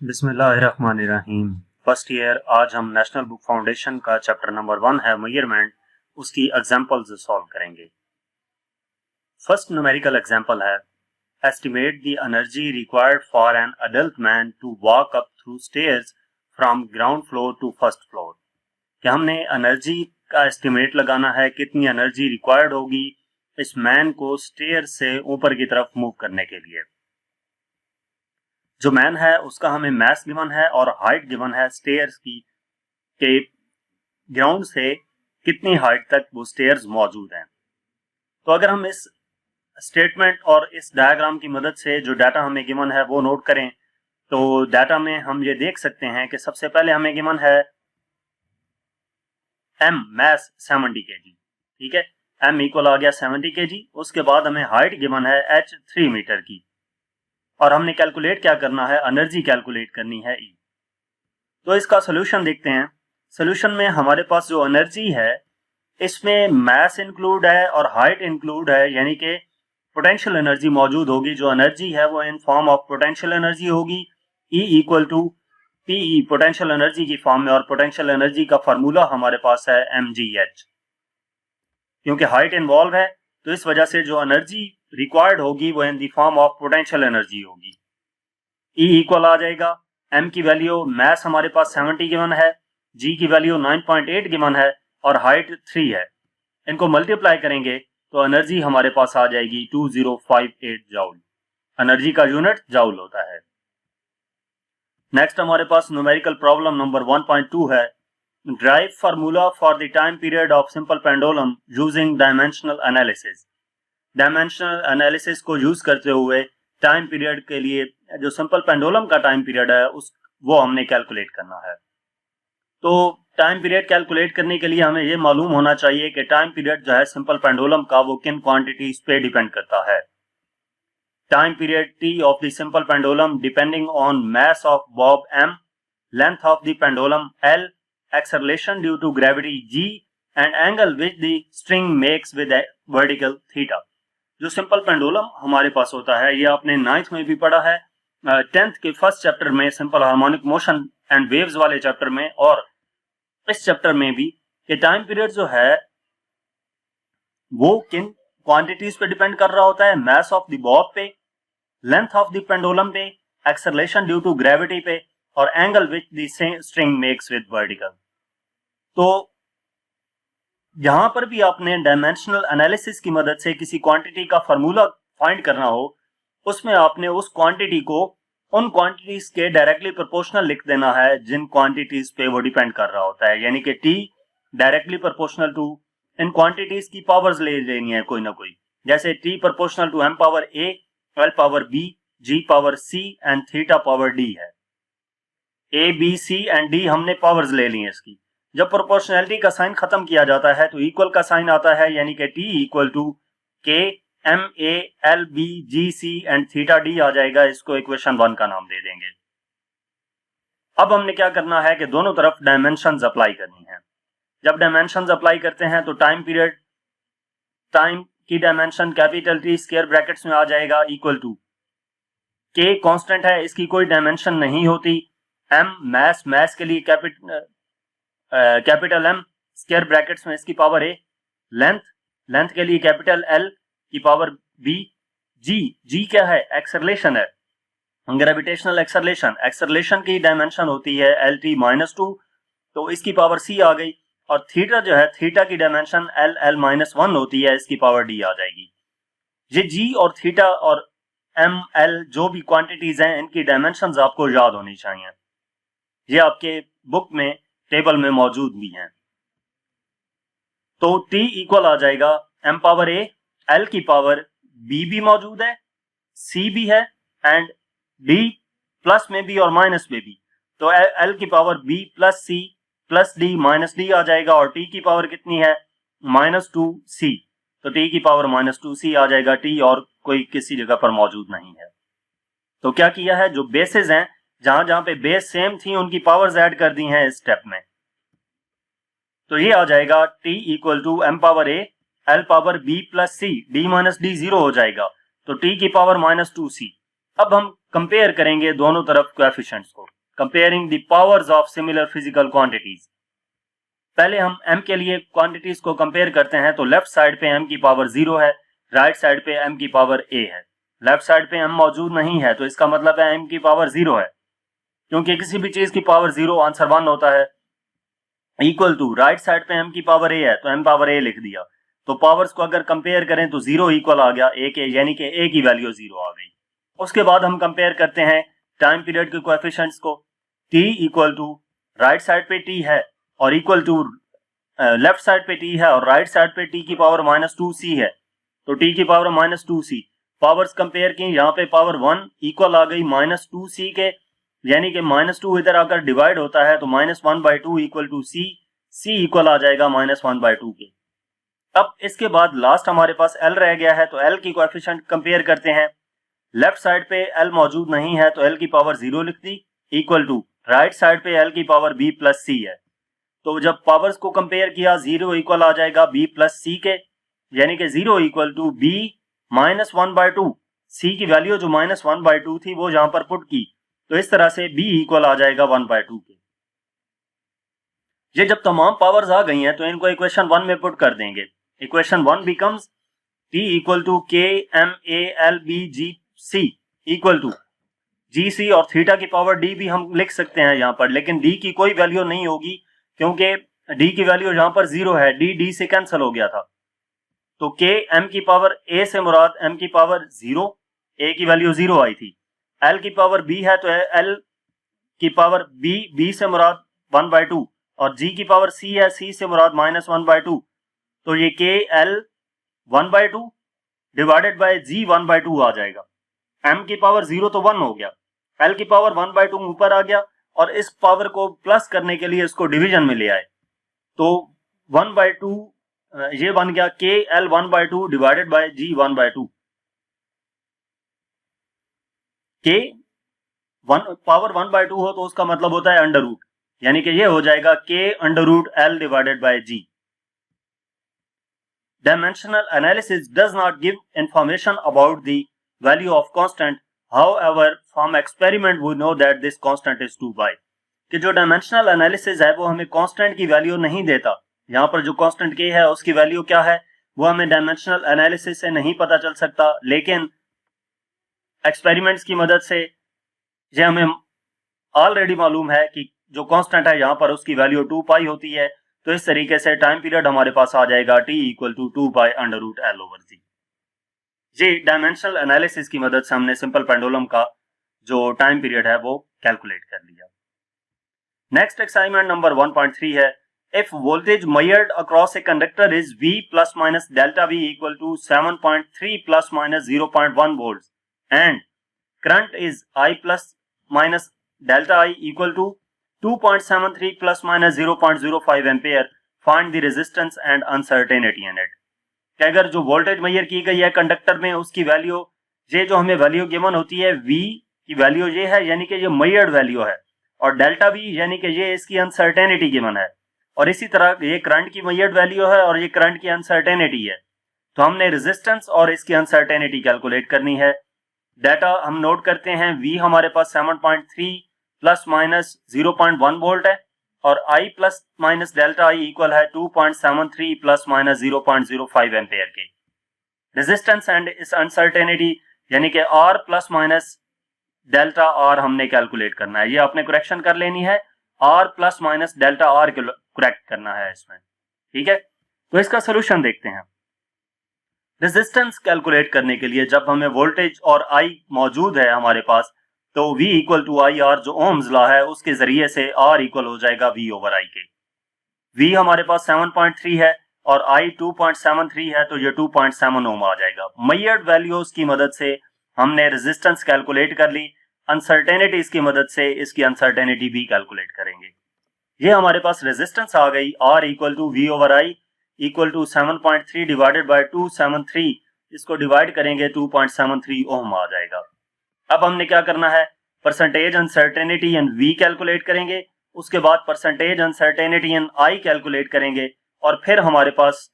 बिस्मिल्लाहिर्रहमानिर्रहीम। First year आज हम नेशनल बुक फाउंडेशन का चैप्टर नंबर 1 है मेजरमेंट, उसकी एग्जांपल्स सॉल्व करेंगे। फर्स्ट न्यूमेरिकल एग्जांपल है estimate the energy required for an adult man to walk up through stairs from ground floor to first floor. कि हमने energy का estimate लगाना है, कितनी एनर्जी रिक्वायर्ड होगी इस मैन को स्टेयर से ऊपर की तरफ मूव करने के लिए। जो मैन है उसका हमें मास गिवन है और हाइट गिवन है स्टेयर्स की, के ग्राउंड से कितनी हाइट तक वो स्टेयर्स मौजूद हैं। तो अगर हम इस स्टेटमेंट और इस डायग्राम की मदद से जो डाटा हमें गिवन है वो नोट करें, तो डाटा में हम ये देख सकते हैं कि सबसे पहले हमें गिवन है m मास 70 kg, ठीक है, m इक्वल आ गया 70 kg। उसके बाद हमें हाइट गिवन है h 3 मीटर की, और हमने कैलकुलेट क्या करना है, एनर्जी कैलकुलेट करनी है E। तो इसका सोल्यूशन देखते हैं। सोल्यूशन में हमारे पास जो एनर्जी है इसमें मास इंक्लूड है और हाइट इंक्लूड है, यानी कि पोटेंशियल एनर्जी मौजूद होगी। जो एनर्जी है वो in form of potential energy होगी, E equal to PE potential energy की फॉर्म में, और पोटेंशियल एनर्जी का फार्मूला हमारे पास है mgh। क्योंकि हाइट इन्वॉल्व है तो इस वजह से जो एनर्जी रिक्वायर्ड होगी वो in the form of potential energy होगी। E इक्वल आ जाएगा, m की वैल्यू मास हमारे पास 70 गिवन है, G की वैल्यू 9.8 गिवन है और हाइट 3 है। इनको मल्टीप्लाई करेंगे तो एनर्जी हमारे पास आ जाएगी 2058 जाउल। एनर्जी का यूनिट जाउल होता है। नेक्स्ट हमारे पास न्यूमेरिकल प्रॉब्लम नंबर 1.2 है, drive formula for the time period of simple pendulum using dimensional analysis. Dimensional analysis को यूज करते हुए टाइम पीरियड के लिए जो सिंपल पेंडुलम का टाइम पीरियड है वो हमने कैलकुलेट करना है। तो टाइम पीरियड कैलकुलेट करने के लिए हमें ये मालूम होना चाहिए कि टाइम पीरियड जो है सिंपल पेंडुलम का वो किन क्वांटिटीज पे डिपेंड करता है। Time period T of the simple pendulum depending on mass of bob m, length of the pendulum L, acceleration due to gravity G and angle which the string makes with vertical theta. जो simple pendulum हमारे पास होता है, ये आपने 9th में भी पढ़ा है, 10th के फर्स्ट चैप्टर में simple harmonic motion and waves वाले चैप्टर में, और इस चैप्टर में भी, कि टाइम पीरियड जो है वो किन क्वांटिटीज पे डिपेंड कर रहा होता है, मास ऑफ द बॉब पे, लेंथ ऑफ द पेंडुलम पे, एक्सेलरेशन ड्यू टू ग्रेविटी पे, और angle which the string makes with vertical. तो यहां पर भी आपने डायमेंशनल एनालिसिस की मदद से किसी क्वांटिटी का फार्मूला फाइंड करना हो, उसमें आपने उस क्वांटिटी को उन क्वांटिटीज के डायरेक्टली प्रोपोर्शनल लिख देना है जिन क्वांटिटीज पे वो डिपेंड कर रहा होता है, यानी कि T डायरेक्टली प्रोपोर्शनल टू इन क्वांटिटीज की पावर्स ले लेनी है कोई ना कोई, जैसे T proportional to m power A, L power B, G power C and theta power D है। A, B, C and D हमने पावर्स ले ली है इसकी। जब प्रोपोर्शनैलिटी का साइन खत्म किया जाता है तो इक्वल का साइन आता है, यानी कि T equal to K M A L B G C and theta D आ जाएगा। इसको इक्वेशन 1 का नाम दे देंगे। अब हमने क्या करना है कि दोनों तरफ डायमेंशंस अप्लाई करनी है। जब डायमेंशंस अप्लाई करते हैं तो टाइम पीरियड, टाइम की dimension capital T square brackets में आ जाएगा इक्वल टू K कांस्टेंट है, इसकी कोई डायमेंशन नहीं होती, M मास, मास के लिए कैपिटल M स्क्वायर ब्रैकेट्स में इसकी पावर A, लेंथ, लेंथ के लिए कैपिटल L की पावर B, G क्या है, एक्सेलरेशन है, ग्रेविटेशनल एक्सेलरेशन, एक्सेलरेशन की डायमेंशन होती है LT -2, तो इसकी पावर C आ गई। और थीटा जो है, थीटा की डायमेंशन L -1 होती है, इसकी पावर D आ जाएगी। ये G और थीटा और M L जो भी क्वांटिटीज हैं इनकी डायमेंशंस आपको याद होनी चाहिए, ये आपके बुक में टेबल में मौजूद भी हैं। तो T इक्वल आ जाएगा m पावर A, L की पावर B भी मौजूद है, C भी है एंड D प्लस में भी और माइनस में भी, तो L की power B plus C plus D minus D आ जाएगा। और T की पावर कितनी है, -2C, तो T की पावर -2C आ जाएगा। T और कोई किसी जगह पर मौजूद नहीं है। तो क्या किया है, जो बेसेस हैं, जहां जहां पे बेस सेम थी उनकी पावर्स ऐड कर दी हैं इस स्टेप में। तो ये आ जाएगा T equal to m power A, L power B plus C, D minus D 0 हो जाएगा, तो T की पावर -2C। अब हम कंपेयर करेंगे दोनों तरफ कोएफिशिएंट्स को। Comparing the powers of similar physical quantities. पहले हम m के लिए क्वांटिटीज को कंपेयर करते हैं, तो लेफ्ट साइड पे m की पावर 0 है, राइट साइड पे m की पावर a है। लेफ्ट साइड पे m मौजूद नहीं है, तो इसका मतलब है m की पावर 0 है, क्योंकि किसी भी चीज की पावर 0 आंसर 1 होता है। इक्वल टू राइट साइड पे m की पावर a है, तो m पावर a लिख दिया। तो पावर्स को अगर कंपेयर करें तो 0 इक्वल आ गया a के, यानी कि a की वैल्यू 0 आ गई। उसके बाद हम कंपेयर करते हैं टाइम पीरियड के कोएफिशिएंट्स को। t equal to right side पे t है और इक्वल टू लेफ्ट साइड पे t है और राइट साइड पे t की पावर -2c है, तो t की पावर -2c। पावर्स कंपेयर की, यहाँ पे पावर 1 इक्वल आ गई -2c के, यानी कि -2 इधर आकर डिवाइड होता है, तो -1/2 equal to c, c equal आ जाएगा -1/2 के। अब इसके बाद लास्ट हमारे पास l रह गया है, तो l की कोएफिशिएंट कंपेयर करते हैं। लेफ्ट साइड पे l मौजूद नहीं है, तो l की पावर 0 लिख दी, इक्वल टू राइट साइड पे l की पावर b प्लस c है। तो जब पावर्स को कंपेयर किया, 0 इक्वल आ जाएगा b प्लस c के, यानी कि 0 इक्वल टू b -1/2। c की वैल्यू जो -1/2 थी वो यहां पर पुट की, तो इस तरह से b इक्वल आ जाएगा 1/2 के। ये जब तमाम पावर्स आ गई हैं तो इनको इक्वेशन 1 में पुट कर देंगे। Equation 1 becomes t equal to k m a l b g c equal to G C, और थीटा की पावर d भी हम लिख सकते हैं यहाँ पर, लेकिन d की कोई वैल्यू नहीं होगी क्योंकि d की वैल्यू यहाँ पर 0 है, d से कैंसिल हो गया था। तो k m की पावर a से मुराद m की पावर 0, a की वैल्यू 0 आई थी। l की पावर b है, तो l की पावर b से मुराद 1/2, और g की पावर c है, c से मुराद -1/2। तो ये k l 1/2 divided by g 1/2 आ जाएगा। m की पावर 0 तो 1 हो गया, l की पावर 1/2 ऊपर आ गया, और इस पावर को प्लस करने के लिए इसको डिवीजन में ले आए, तो 1/2 ये बन गया k l 1/2 divided by g 1/2। k power 1/2 हो तो उसका मतलब होता है अंडर रूट, यानी कि ये हो जाएगा k √l divided by g। Dimensional analysis does not give information about the value of constant. However, from experiment we know that this constant is 2 pi। कि जो डायमेंशनल एनालिसिस है वो हमें कांस्टेंट की वैल्यू नहीं देता। यहाँ पर जो कांस्टेंट k है उसकी वैल्यू क्या है वो हमें डायमेंशनल एनालिसिस से नहीं पता चल सकता, लेकिन एक्सपेरिमेंट्स की मदद से ये हमें ऑलरेडी मालूम है कि जो कांस्टेंट है यहाँ पर उसकी वैल्यू 2 पाई होती है। तो इस तरीके से टाइम पीरियड हमारे पास आ जाएगा t equal to 2 pi √l/g। जी डायमेंशनल एनालिसिस की मदद से हमने सिंपल पेंडुलम का जो टाइम पीरियड है वो कैलकुलेट कर लिया। नेक्स्ट एक्सपेरिमेंट नंबर 1.3 है। If voltage measured across a conductor is V plus minus delta V equal to 7.3 plus minus 0.1 volts and current is I plus minus delta I equal to 2.73 plus minus 0.05 ampere, find the resistance and uncertainty in it. कि अगर जो voltage measure की गई है conductor में उसकी value, ये जो हमें वैल्यू गिवन होती है V की वैल्यू ये है, यानी कि ये मेजर्ड वैल्यू है, और डेल्टा V यानी कि ये इसकी अनसर्टेनिटी गिवन है, और इसी तरह ये करंट की मेजर्ड वैल्यू है और ये करंट की अनसर्टेनिटी है। तो हमने रेजिस्टेंस और इसकी अनसर्टेनिटी कैलकुलेट करनी है। डाटा हम नोट करते हैं। V हमारे पास 7.3 प्लस माइनस 0.1 वोल्ट है, और I plus minus delta I equal है 2.73 प्लस माइनस 0.05 एम्पेयर के। रेजिस्टेंस एंड इस अनसर्टेनिटी यानी कि R plus minus delta R हमने कैलकुलेट करना है। ये आपने करेक्शन कर लेनी है, R plus minus delta R correct करना है इसमें, ठीक है। तो इसका सोल्यूशन देखते हैं। रेजिस्टेंस कैलकुलेट करने के लिए जब हमें वोल्टेज और I मौजूद है हमारे पास, तो V equal to I R जो ओम्स लॉ है उसके जरिए से R इक्वल हो जाएगा V ओवर I के। V हमारे पास 7.3 है और I 2.73 है, तो ये 2.7 ओम आ जाएगा। मेजर्ड वैल्यूज की मदद से हमने रेजिस्टेंस कैलकुलेट कर ली, अनसर्टेनिटीज की मदद से इसकी अनसर्टेनिटी भी कैलकुलेट करेंगे। ये हमारे पास रेजिस्टेंस आ गई R equal to V over I equal to 7.3 divided by 273, इसको डिवाइड करेंगे 2.73 ओम आ जाएगा। अब हमने क्या करना है, परसेंटेज अनसर्टेनिटी इन V कैलकुलेट करेंगे, उसके बाद percentage uncertainty in I calculate करेंगे, और फिर हमारे पास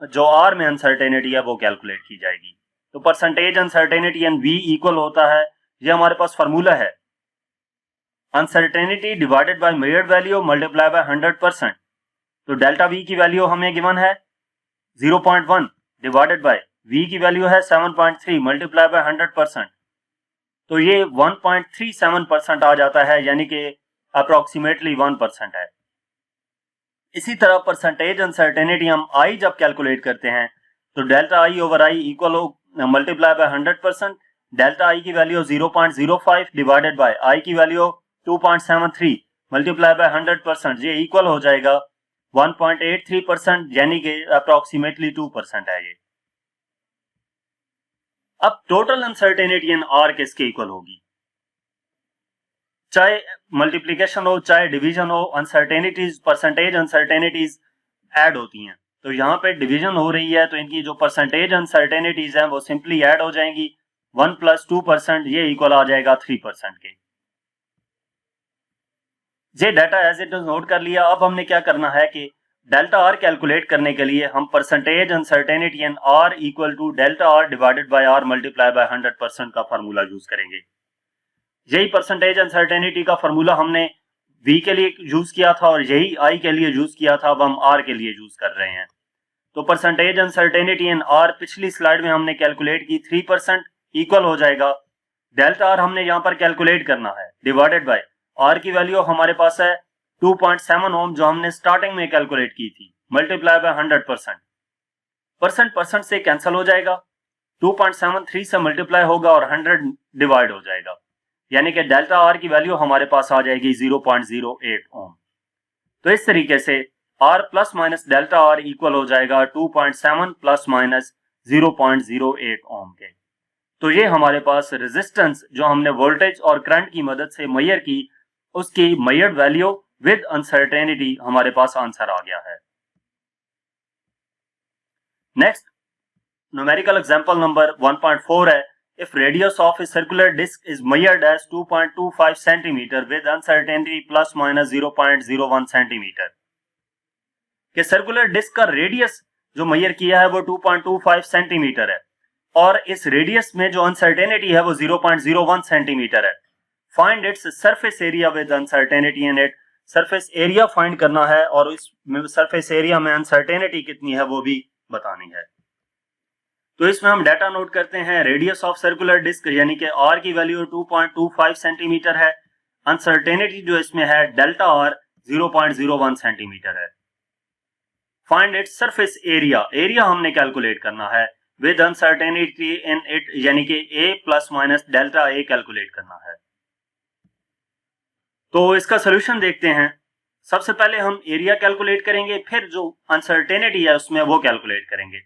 जो R में अनसर्टेनिटी है वो कैलकुलेट की जाएगी। तो परसेंटेज अनसर्टेनिटी इन V इक्वल होता है, ये हमारे पास फार्मूला है uncertainty divided by measured value multiply by 100%। तो डेल्टा वी की वैल्यू हमें गिवन है 0.1 डिवाइडेड बाय वी की वैल्यू है 7.3 मल्टीप्लाई बाय 100%। तो ये 1.37% आ जाता है, यानी कि अप्रोक्सीमेटली 1% है। इसी तरह परसेंटेज अनसर्टेनिटी हम आई जब कैलकुलेट करते हैं तो delta I over I equal हो मल्टीप्लाई बाय 100%। डेल्टा आई की वैल्यू 0.05 डिवाइडेड बाय आई की वैल्यू 2.73 मल्टीप्लाई बाय 100%, ये इक्वल हो जाएगा 1.83%, यानी कि अप्रोक्सीमेटली 2% है ये। अब टोटल अनसर्टेनिटी इन आर किसके इक्वल होगी? चाहे मल्टीप्लिकेशन हो चाहे डिवीजन हो, अनसर्टेनिटीज परसेंटेज अनसर्टेनिटीज ऐड होती हैं। तो यहाँ पे डिवीजन हो रही है तो इनकी जो परसेंटेज अनसर्टेनिटीज हैं वो सिंपली ऐड हो जाएंगी। 1 + 2% ये इक्वल आ जाएगा 3% के। ये data as it is note कर लिया। अब हमने क्या करना है कि डेल्टा आर कैलकुलेट करने के लिए हम percentage uncertainty in R equal to delta R divided by R multiply by 100% का फार्मूला यूज करेंगे। यही परसेंटेज अनसर्टेनिटी का फार्मूला हमने वी के लिए यूज किया था और यही आई के लिए यूज किया था, अब हम आर के लिए यूज कर रहे हैं। तो परसेंटेज अनसर्टेनिटी इन आर पिछली स्लाइड में हमने कैलकुलेट की 3% इक्वल हो जाएगा डेल्टा आर हमने यहाँ पर कैलकुलेट करना है डिवाइडेड बाय आर की वैल्यू हमारे पास है 2.7 ओम जो हमने स्टार्टिंग में कैलकुलेट की थी, मल्टीप्लाई बाय 100%। परसेंट से कैंसिल हो जाएगा, 2.73 से मल्टीप्लाई होगा और 100 डिवाइड हो जाएगा, यानी कि डेल्टा आर की वैल्यू हमारे पास आ जाएगी 0.08 ओम। तो इस तरीके से R plus minus delta R equal हो जाएगा 2.7 प्लस माइनस 0.08 ओम के। तो ये हमारे पास रेजिस्टेंस जो हमने वोल्टेज और करंट की मदद से मेजर की, उसकी मेजर्ड वैल्यू विद अनसर्टेनिटी हमारे पास आंसर आ गया है। नेक्स्ट न्यूमेरिकल एग्जांपल नंबर 1.4 है। If radius of a circular disc is measured as 2.25 centimeter with uncertainty plus minus 0.01 centimeter, कि सर्कुलर डिस्क का रेडियस जो मेजर किया है वो 2.25 सेंटीमीटर है और इस रेडियस में जो अनसर्टेनिटी है वो 0.01 सेंटीमीटर है। Find its surface area with uncertainty in it. Surface area find करना है और इस सरफेस एरिया में अनसर्टेनिटी कितनी है वो भी बतानी है। तो इसमें हम डाटा नोट करते हैं। रेडियस ऑफ सर्कुलर डिस्क यानी कि आर की वैल्यू 2.25 सेंटीमीटर है। अनसर्टेनिटी जो इसमें है डेल्टा आर 0.01 सेंटीमीटर है। Find its surface area, area हमने कैलकुलेट करना है विद अनसर्टेनिटी इन इट, यानी कि A plus minus delta A calculate करना है। तो इसका सोल्यूशन देखते हैं। सबसे पहले हम एरिया कैलकुलेट करेंगे, फिर जो अनसर्टेनिटी है उसमें वो कैलकुलेट करेंगे।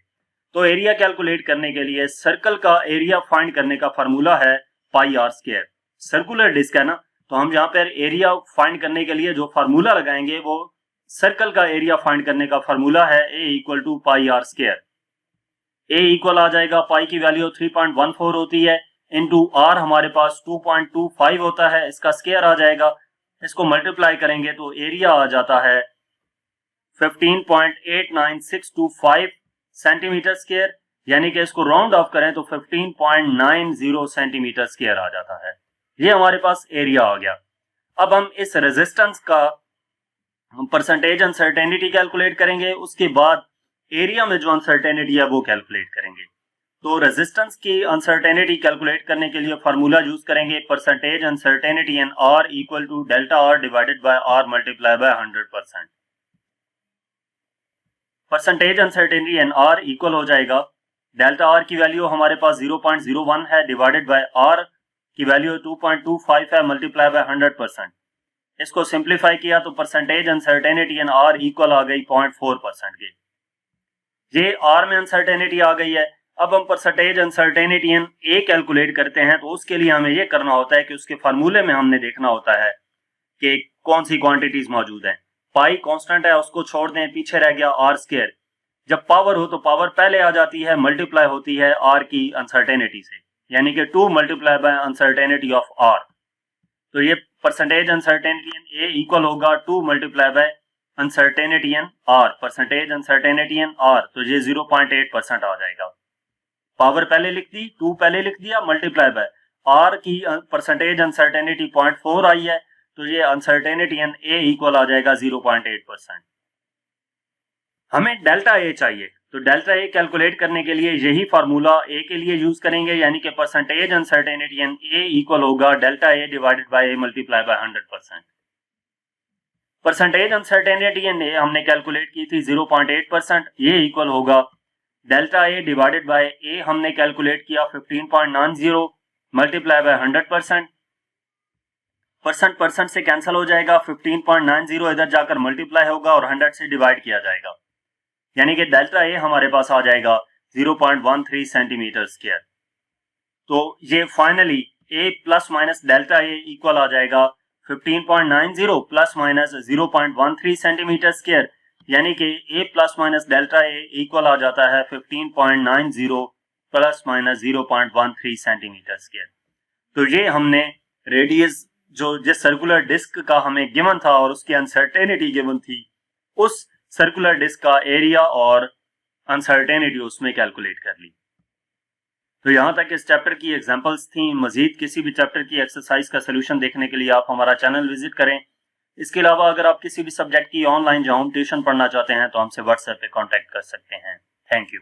तो एरिया कैलकुलेट करने के लिए सर्कल का एरिया फाइंड करने का फार्मूला है पाई आर स्क्वायर। सर्कुलर डिस्क है ना, तो हम यहाँ पर एरिया फाइंड करने के लिए जो फार्मूला लगाएंगे वो सर्कल का एरिया फाइंड करने का फार्मूला है A equal to pi R square. A equal आ जाएगा, पाई की वैल्यू 3.14 होती है, इनटू आर हमारे पास 2.25 होता है, इसका स्क्वायर आ जाएगा। इसको मल्टीप्लाई करेंगे तो एरिया आ जाता है 15.89625 सेंटीमीटर स्क्वायर, यानी कि इसको राउंड ऑफ करें तो 15.90 सेंटीमीटर स्क्वायर आ जाता है। ये हमारे पास एरिया आ गया। अब हम इस रेजिस्टेंस का परसेंटेज अनसर्टेनिटी कैलकुलेट करेंगे, उसके बाद एरिया में जो अनसर्टेनिटी है वो कैलकुलेट करेंगे। तो रेजिस्टेंस की अनसर्टेनिटी कैलकुलेट करने के लिए फार्मूला यूज करेंगे percentage uncertainty in R equal to delta R divided by R multiply by 100%। Percentage uncertainty in R equal हो जाएगा, डेल्टा आर की वैल्यू हमारे पास 0.01 है डिवाइडेड बाय आर की वैल्यू 2.25 है मल्टीप्लाई बाय 100%। इसको सिंप्लीफाई किया तो percentage uncertainty in R equal आ गई 0.4% के। ये आर में अनसर्टेनिटी आ गई है। अब हम percentage uncertainty in A calculate करते हैं, तो उसके लिए हमें ये करना होता है कि उसके फार्मूले में हमने देखना होता है कि कौन सी क्वांटिटीज मौजूद हैं। पाई कांस्टेंट है, उसको छोड़ दें, पीछे रह गया आर स्क्वायर। जब पावर हो तो पावर पहले आ जाती है, मल्टीप्लाई होती है आर की अनसर्टेनिटी से, यानी कि 2 multiply by uncertainty of R. तो ये percentage uncertainty in A equal होगा 2 multiply by uncertainty in R, percentage uncertainty in R, तो ये 0.8% आ जाएगा। पावर पहले लिख दी, 2 पहले लिख दिया, मल्टीप्लाई बाय आर की परसेंटेज अनसर्टेनिटी 0.4 आई है, तो ये अनसर्टेनिटी इन ए इक्वल आ जाएगा 0.8%। हमें डेल्टा ए चाहिए, तो डेल्टा ए कैलकुलेट करने के लिए यही फार्मूला ए के लिए यूज करेंगे, यानी कि percentage uncertainty in A equal होगा delta A divided by A multiply by 100%। Percentage uncertainty in A हमने कैलकुलेट की थी 0.8%, ये इक्वल होगा delta A divided by A हमने कैलकुलेट किया 15.90 मल्टीप्लाई बाय 100%। परसेंट से कैंसिल हो जाएगा, 15.90 इधर जाकर मल्टीप्लाई होगा और 100 से डिवाइड किया जाएगा, यानी कि डेल्टा ए हमारे पास आ जाएगा 0.13 सेंटीमीटर स्क्वायर। तो ये फाइनली ए प्लस माइनस डेल्टा ए इक्वल आ जाएगा 15.90 प्लस माइनस 0.13 सेंटीमीटर स्क्वायर, यानी कि A plus minus delta A equal आ जाता है 15.90 प्लस माइनस 0.13 सेंटीमीटर स्क्वायर। तो ये हमने रेडियस जो जिस सर्कुलर डिस्क का हमें गिवन था और उसकी अनसर्टेनिटी गिवन थी, उस सर्कुलर डिस्क का एरिया और अनसर्टेनिटी उसमें कैलकुलेट कर ली। तो यहाँ तक इस चैप्टर की एग्जांपल्स थी। मजीद किसी भी चैप्टर की एक्सरसाइज का सलूशन देखने के लिए आप हमारा चैनल विजिट करें। इसके अलावा अगर आप किसी भी सब्जेक्ट की ऑनलाइन जो होम ट्यूशन पढ़ना चाहते हैं तो हमसे व्हाट्सएप पे कांटेक्ट कर सकते हैं। Thank you.